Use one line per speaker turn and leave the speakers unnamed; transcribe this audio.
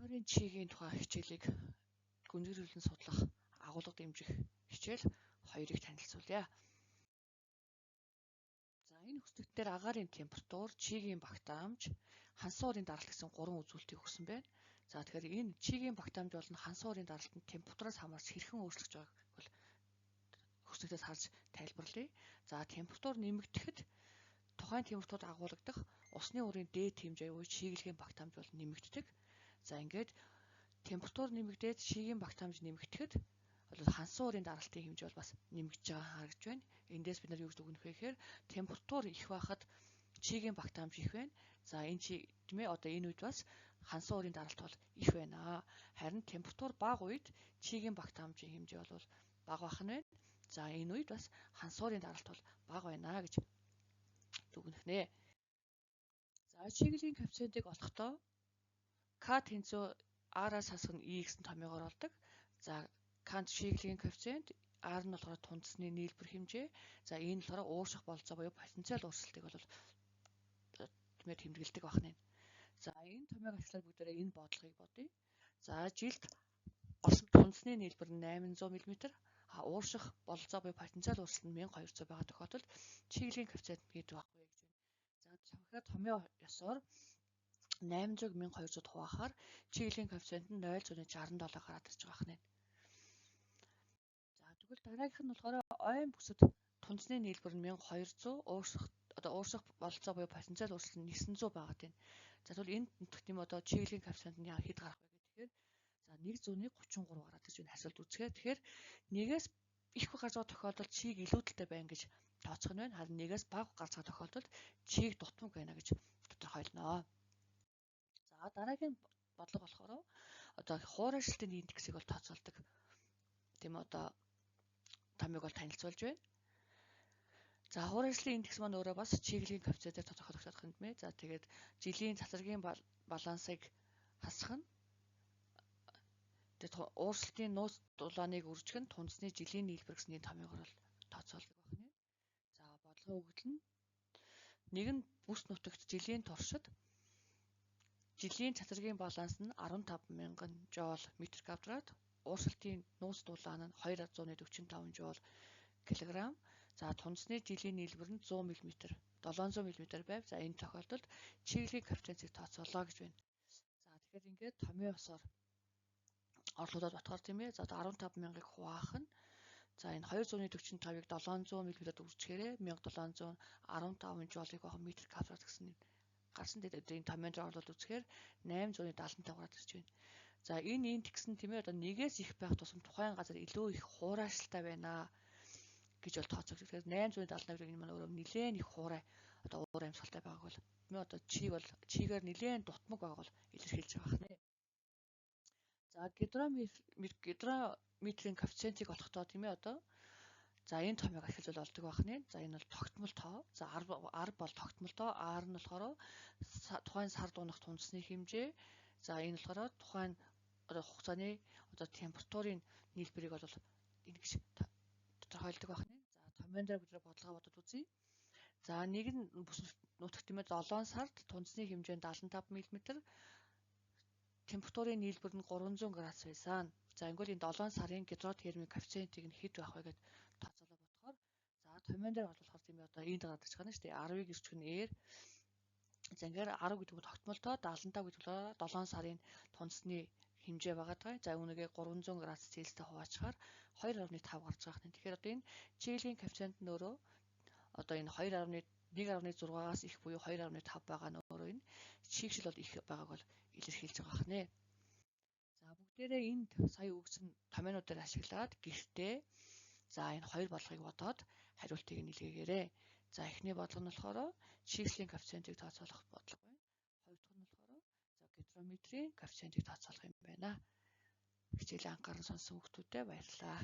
Агарын чигийн тухай хичээлийг гүнзгийрүүлэн судлах агуулга дэмжих хичээл 2-ыг танилцуулъя. За энэ хүсэлт дээр агарын температур, чигийн багтаамж, хансан уурын даралт гэсэн 3 үзүүлэлтийг өгсөн байна. За тэгэхээр энэ чигийн багтаамж болон хансан уурын даралтанд температураас хамаарч хэрхэн өөрчлөгдөж байгааг бол хүснэгтээс харж тайлбарлая. За температур нэмэгдэхэд тухайн температурт агуулгадах усны уурын дээд хэмжээ буюу чиглэгийн багтаамж бол нэмэгддэг. За ингээд температур нэмэгдээд чигийн багтаамж нэмэгдэхэд хансан уурын даралтын хэмжээ бол бас нэмэгдэж байгаа харагдж байна. Эндээс бид нар юу гэж дүгнэх вэ гэхээр температур их байхад чигийн багтаамж их байна. За энэ чи тийм ээ одоо энэ үед бас хансан уурын даралт бол их байна. Харин температур бага үед чигийн багтаамжийн хэмжээ бол бага байх нь байна. За энэ үед бас хансан уурын даралт бол бага байна гэж дүгнэх нэ. За чиглэгийн коэффициентийг олохдоо К тэнцүү R-аас хасах нь E гэсэн томьёогоор олдог. За К-нд чиглэгийн коэффициент, R нь болохоор тунцны нийлбэр хэмжээ. За E нь болохоор уурших бололцоо буюу потенциал өөрчлөлтийг бол тэмээр тэмдэглэдэг байна. За энэ томьёог ашиглаад бүгдээрээ энэ бодлогыг бодъё. За жилд орсон тунцны нийлбэр нь 800 мм, уурших бололцоо буюу потенциал өөрчлөлт нь 1200 байгаа тохиолдолд чиглэгийн коэффициент хэд байх вэ гэж байна. За тэгэхээр томьёо ёсоор 800-г 1200-д хуваахаар чиглэлийн коэффициент нь 0.67 гараад ирж байгаа хэрэг. За тэгвэл дараагийнх нь болохоор ойн бүсэд тунцны нийлбэр нь 1200, уурших бололцоо буюу потенциал өөрчлөлт нь 900 байгаа тийм. За тэгвэл энд нутагт юм одоо чиглэлийн коэффициент нь хэд гарах вэ гэхээр за 100-ны 33 гараад ирж байна асуулт үзэхээр. Тэгэхээр нэгээс их гарч байгаа тохиолдолд чиг илүүдэлтэй байна гэж тооцох нь байна. Харин нэгээс бага гарч байгаа тохиолдолд чиг дутмаг байна гэж тодорхойлно. За дараагийн бодлого болохоор одоо хуурайшлтын индексийг бол тооцоолдог. Тийм одоо томьёог бол танилцуулж байна. За хуурайшлтын индекс маань өөрөө бас чиглэлийн коэффициентээр тодорхойлогдох юм байна. За тэгээд жилийн цацрагийн балансыг хасах нь тэгээд ууршилтын нууц дулааныг үржих нь тунцны жилийн нийлбэр гэсний томьёогоор бол тооцоолдог байна. За бодлогын өгөгдөл нь нэг нь бүс нутагт жилийн туршид жилийн цацрагийн баланс нь 15,000 жоул метр квадрат, ууршилтын нууц дулаан нь 245 жоул килограмм. За тунцны жилийн нийлбэр нь 100 мм, 700 мм байв. За энэ тохиолдолд чиглэлийн коэффициентийг тооцоолоо гэж байна. За тэгэхээр ингээд томьёо ёсоор орлогодод батгаар тийм ээ. За 15,000-ыг хуваах нь за энэ 245-ыг 700 мм-д үржихээр 1715 жоулыг байх метр квадрат гэсэн гарсан дээр энэ томьёонд орлуулад үзэхээр 875 гараад ирж байна. За энэ индекс нь тийм ээ одоо нэгээс их байх тусам тухайн газар илүү их хуурайшилтай байна гэж бол тооцоолж байгаа. Тэгэхээр 870 энэ маань өөрөө нэлээд их хуурай одоо уур амьсгалтай байгааг бол тийм ээ одоо чигээр нэлээд дутмаг байгааг бол илэрхийлж байгаа хэрэг. За гидрометрийн коэффициентийг олохдоо тийм ээ одоо за энэ томьёог ашиглаж олдог байх нь. За энэ бол тогтмол тоо. За R бол тогтмол тоо. R нь болохоор тухайн сар дуунах тунцны хэмжээ. За энэ болохоор тухайн одоо хугацааны одоо температурын нийлбэрийг бол ингэж тодорхойлдог байх нь. За томьёон дээр бид бодлого бодод үзье. За нэг нь бүс нутагт тийм ээ 7 сард тунцны хэмжээ нь 75 мм, температурын нийлбэр нь 300 градус байсан. За ингүүл энэ 7 сарын гидротермийн коэффициентийг нь хэд байх вэ гэж тооцоолоо бодохоор за томьёон дээр бодлохоор тийм ээ одоо энд гараад ирж байгаа нь шүү дээ. 10-ыг ирчих нь R. За ингээд 10 гэдэг нь тогтмол тоо, 75 гэдэг нь 7 сарын тунцны хэмжээ байгаа даа. За үүнийгээ 300 градус Цельстэй хуваачаар 2.5 гарч байгаа юм. Тэгэхээр одоо энэ чиглэлийн коэффициент нь өөрөө одоо энэ 1.6-аас их буюу 2.5 байгаа нь өөрөө энэ чигшил бол их байгааг бол илэрхийлж байгаа хэрнэ. За бүгдээрээ энд сая өгсөн томьёонуудаар ашиглаад гэртээ за энэ хоёр бодлогыг бодоод хариултыг нь илгээгээрэй. За эхний бодлого нь болохоор чигшлийн коэффициентийг тооцоолох бодлого байна. Хоёр дахь нь болохоор за гидрометрийн коэффициентийг тооцоолох юм байна. Хичээлээ анхааран сонссон хүмүүстээ баярлалаа.